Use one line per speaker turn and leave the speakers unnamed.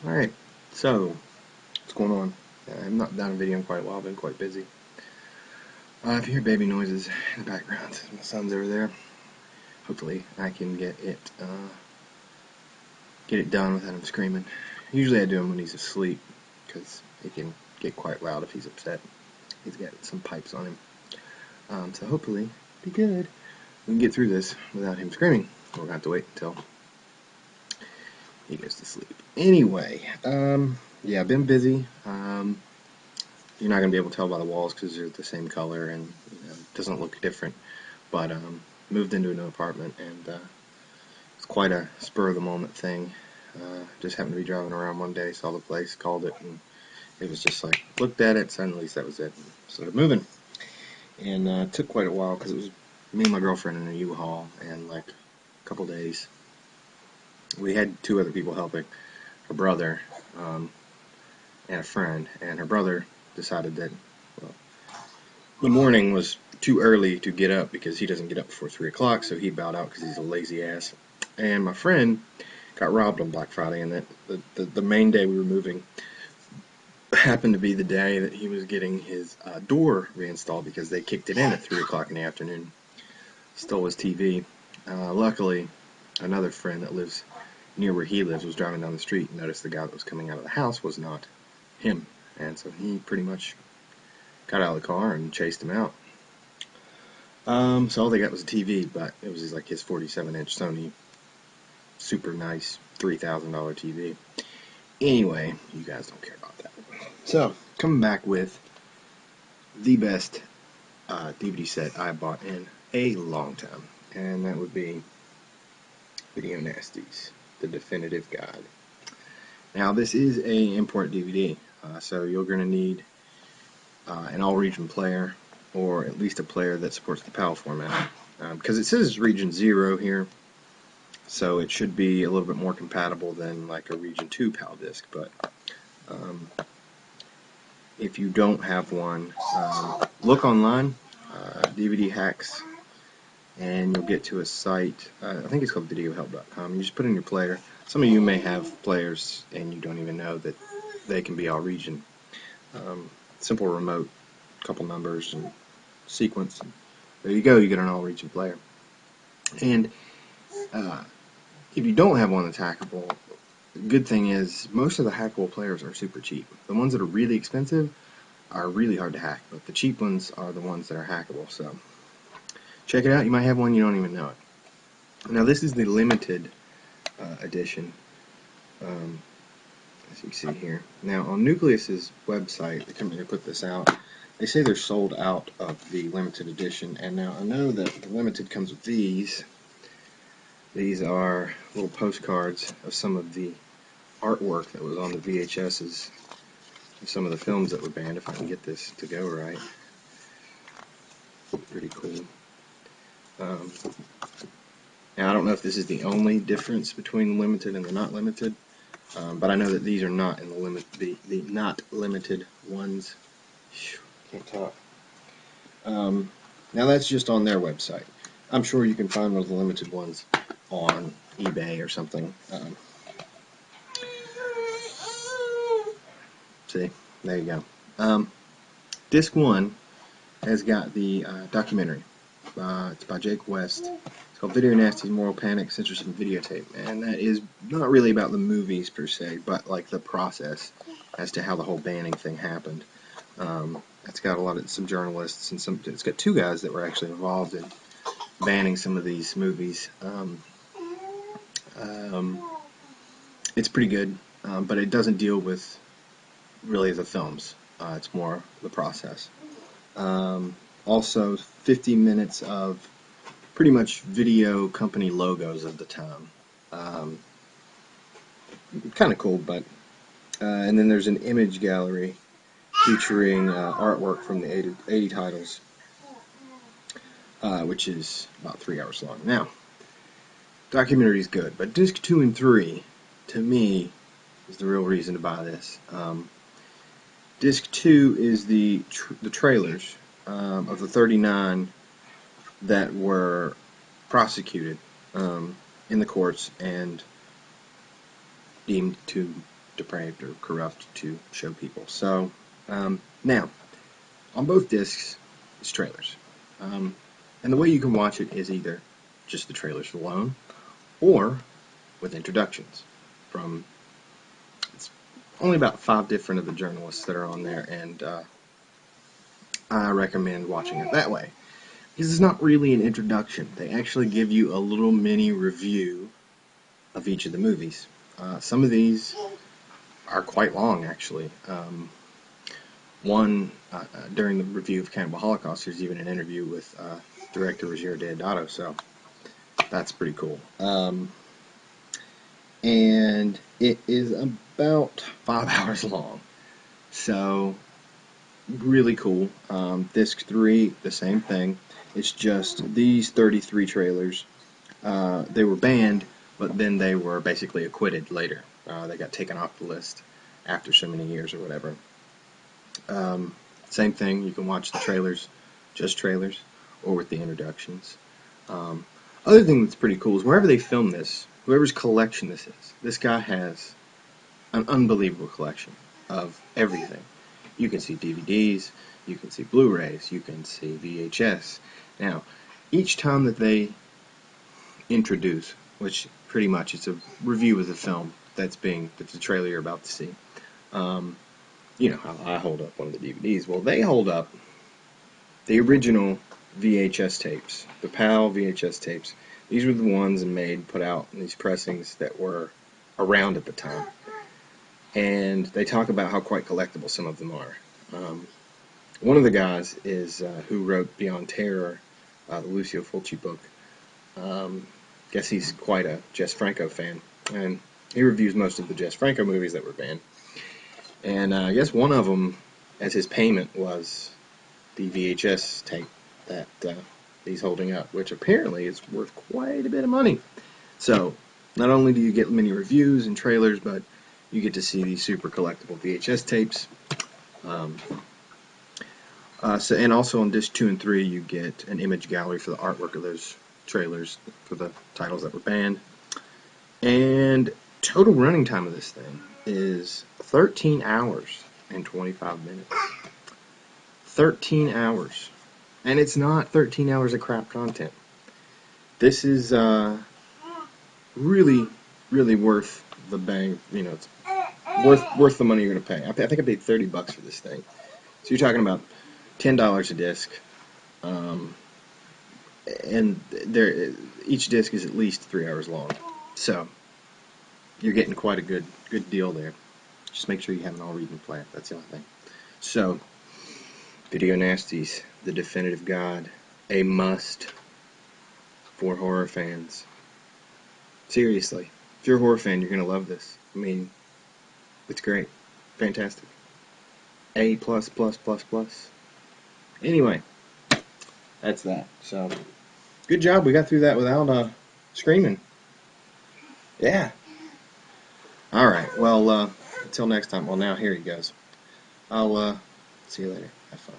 Alright, so what's going on? I've not done a video in quite a while, I've been quite busy. If you hear baby noises in the background, my son's over there. Hopefully I can get it done without him screaming. Usually I do him when he's asleep, because it can get quite loud if he's upset. He's got some pipes on him. So hopefully be good. We can get through this without him screaming. We're going to have to wait until he goes to sleep. Anyway, yeah, I've been busy. You're not going to be able to tell by the walls because they're the same color and it doesn't look different. But moved into a new apartment and it's quite a spur of the moment thing. Just happened to be driving around one day, saw the place, called it, and it was just like, looked at it, suddenly that was it, and started moving. And it took quite a while because it was me and my girlfriend in a U-Haul and like a couple days. We had two other people helping, her brother and a friend, and her brother decided that, well, the morning was too early to get up because he doesn't get up before 3 o'clock, so he bowed out because he's a lazy ass. And my friend got robbed on Black Friday, and that the main day we were moving happened to be the day that he was getting his door reinstalled because they kicked it in at 3 o'clock in the afternoon. Stole his TV. Luckily, another friend that lives near where he lives was driving down the street and noticed the guy that was coming out of the house was not him. And so he pretty much got out of the car and chased him out. So all they got was a TV, but it was like his 47-inch Sony, super nice $3,000 TV. Anyway, you guys don't care about that. So, coming back with the best DVD set I bought in a long time, and that would be Video Nasties, the definitive guide. Now, this is a import DVD, so you're going to need an all-region player, or at least a player that supports the PAL format, because it says region 0 here, so it should be a little bit more compatible than like a region 2 PAL disc. But if you don't have one, look online, DVD hacks, and you'll get to a site, I think it's called videohelp.com. You just put in your player. Some of you may have players and you don't even know that they can be all region. Simple remote, couple numbers and sequence, and there you go, you get an all region player. And if you don't have one that's hackable, the good thing is most of the hackable players are super cheap. The ones that are really expensive are really hard to hack, but the cheap ones are the ones that are hackable. So check it out. You might have one, you don't even know it. Now this is the limited edition, as you see here. Now on Nucleus's website, the company that put this out, they say they're sold out of the limited edition. And now I know that the limited comes with these. These are little postcards of some of the artwork that was on the VHSs of some of the films that were banned, if I can get this to go right. Pretty cool. Now I don't know if this is the only difference between the limited and the not limited, but I know that these are not in the not limited ones. Can't talk. Now that's just on their website. I'm sure you can find one of the limited ones on eBay or something. See, there you go. Disc 1 has got the documentary. It's by Jake West. It's called Video Nasties, Moral Panic, Censorship, and Videotape. And that is not really about the movies per se, but like the process as to how the whole banning thing happened. It's got some journalists and it's got two guys that were actually involved in banning some of these movies. It's pretty good, but it doesn't deal with really the films. It's more the process. Also 50 minutes of pretty much video company logos of the time. Kind of cool, but and then there's an image gallery featuring artwork from the 80 titles, which is about 3 hours long. Now, documentary is good, but disc 2 and 3, to me, is the real reason to buy this. Disc 2 is the trailers of the 39 that were prosecuted in the courts and deemed to depraved or corrupt to show people. So now, on both discs, it's trailers. And the way you can watch it is either just the trailers alone or with introductions from, it's only about 5 different of the journalists that are on there, and I recommend watching it that way. Because it's not really an introduction. They actually give you a little mini review of each of the movies. Some of these are quite long, actually. During the review of Cannibal Holocaust, there's even an interview with director Roger Deodato, so that's pretty cool. And it is about 5 hours long, so really cool. Disc 3, the same thing. It's just these 33 trailers. They were banned, but then they were basically acquitted later. They got taken off the list after so many years or whatever. Same thing, you can watch the trailers, just trailers, or with the introductions. Other thing that's pretty cool is wherever they film this, whoever's collection this is, this guy has an unbelievable collection of everything. You can see DVDs, you can see Blu-rays, you can see VHS. Now, each time that they introduce, which pretty much it's a review of the film that's the trailer you're about to see. You know how I hold up one of the DVDs. Well, they hold up the original VHS tapes, the PAL VHS tapes. These were the ones put out in these pressings that were around at the time. And they talk about how quite collectible some of them are. One of the guys is who wrote Beyond Terror, the Lucio Fulci book. Guess he's quite a Jess Franco fan, and he reviews most of the Jess Franco movies that were banned. And I guess one of them, as his payment, was the VHS tape that he's holding up, which apparently is worth quite a bit of money. So, not only do you get many reviews and trailers, but you get to see these super collectible VHS tapes. And also on disc 2 and 3, you get an image gallery for the artwork of those trailers for the titles that were banned. And total running time of this thing is 13 hours and 25 minutes. 13 hours. And it's not 13 hours of crap content. This is really, really worth the bang. You know, it's worth the money you're going to pay. I think I paid $30 for this thing. So you're talking about $10 a disc. And each disc is at least 3 hours long. So you're getting quite a good deal there. Just make sure you have an all-read and play it. That's the only thing. So, Video Nasties, the definitive guide, a must for horror fans. Seriously, if you're a horror fan, you're going to love this. I mean, it's great. Fantastic. A++++. Anyway, that's that. So, good job. We got through that without screaming. Yeah. All right. Well, until next time. Well, now here he goes. I'll see you later. Have fun.